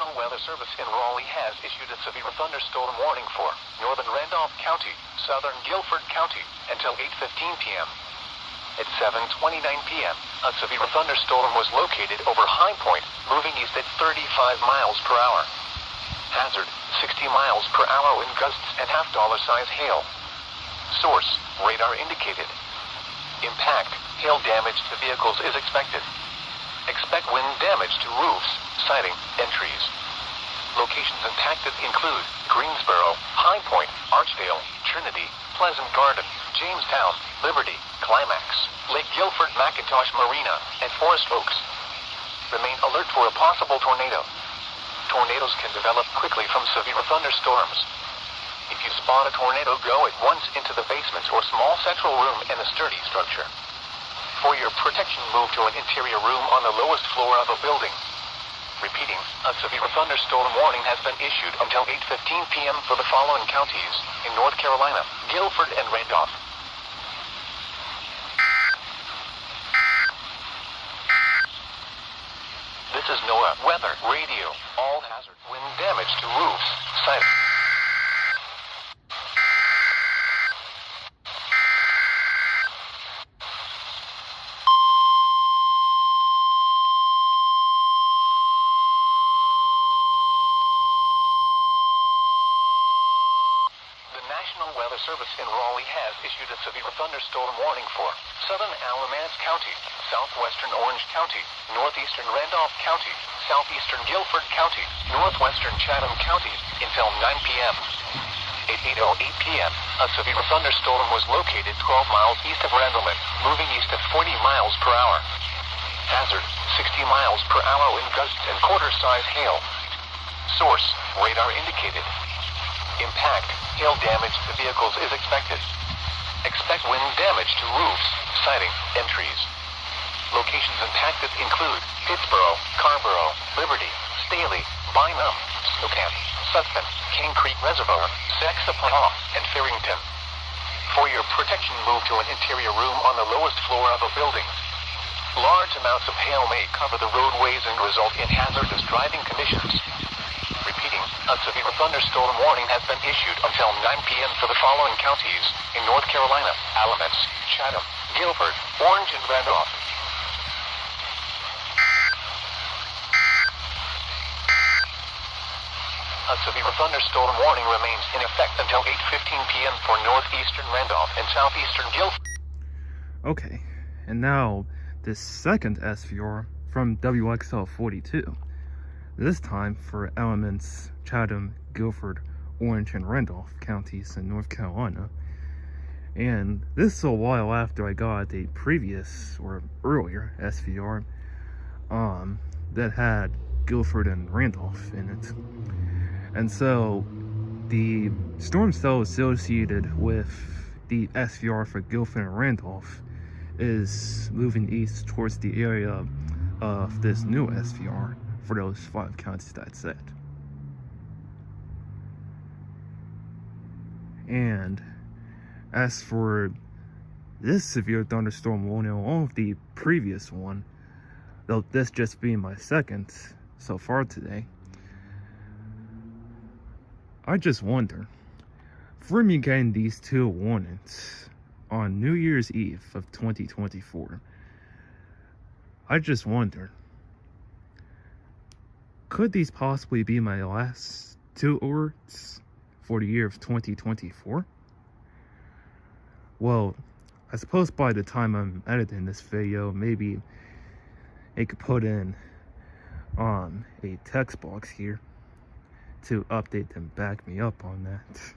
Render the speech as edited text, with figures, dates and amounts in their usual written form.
National Weather Service in Raleigh has issued a severe thunderstorm warning for northern Randolph County, southern Guilford County, until 8:15 p.m. At 7:29 p.m., a severe thunderstorm was located over High Point, moving east at 35 miles per hour. Hazard, 60 miles per hour wind gusts and half-dollar size hail. Source, radar indicated. Impact, hail damage to vehicles is expected. Expect wind damage to roofs, siding, and trees. Locations impacted include Greensboro, High Point, Archdale, Trinity, Pleasant Garden, Jamestown, Liberty, Climax, Lake Guilford, McIntosh Marina, and Forest Oaks. Remain alert for a possible tornado. Tornadoes can develop quickly from severe thunderstorms. If you spot a tornado, go at once into the basement or small central room in a sturdy structure. For your protection, move to an interior room on the lowest floor of a building. Repeating, a severe thunderstorm warning has been issued until 8:15 p.m. for the following counties in North Carolina: Guilford and Randolph. This is NOAA Weather Radio. All hazard wind damage to roofs, siding. National Weather Service in Raleigh has issued a severe thunderstorm warning for southern Alamance County, southwestern Orange County, northeastern Randolph County, southeastern Guilford County, northwestern Chatham County until 9 p.m. At 8:08 p.m., a severe thunderstorm was located 12 miles east of Randleman, moving east at 40 miles per hour. Hazard, 60 miles per hour wind gusts and quarter-size hail. Source, radar indicated. Impact, hail damage to vehicles is expected. Expect wind damage to roofs, siding, and trees. Locations impacted include Pittsboro, Carrboro, Liberty, Staley, Bynum, Snowcamp, Sutphen, King Creek Reservoir, Saxapahaw, and Farrington. For your protection, move to an interior room on the lowest floor of a building. Large amounts of hail may cover the roadways and result in hazardous driving conditions. Repeating, a severe thunderstorm warning has been issued until 9 p.m. for the following counties in North Carolina: Alamance, Chatham, Guilford, Orange, and Randolph. A severe thunderstorm warning remains in effect until 8:15 p.m. for northeastern Randolph and southeastern Guilford. Okay, and now the second SVR from WXL42. This time for Alamance, Chatham, Guilford, Orange, and Randolph counties in North Carolina. And this is a while after I got a previous or earlier SVR that had Guilford and Randolph in it. And so the storm cell associated with the SVR for Guilford and Randolph is moving east towards the area of this new SVR for those 5 counties that I said. And as for this severe thunderstorm warning, along with the previous one, though this just being my second so far today, I just wonder, for me getting these 2 warnings on New Year's Eve of 2024, I just wonder, could these possibly be my last 2 alerts for the year of 2024? Well, I suppose by the time I'm editing this video, maybe I could put in a text box here to update and back me up on that.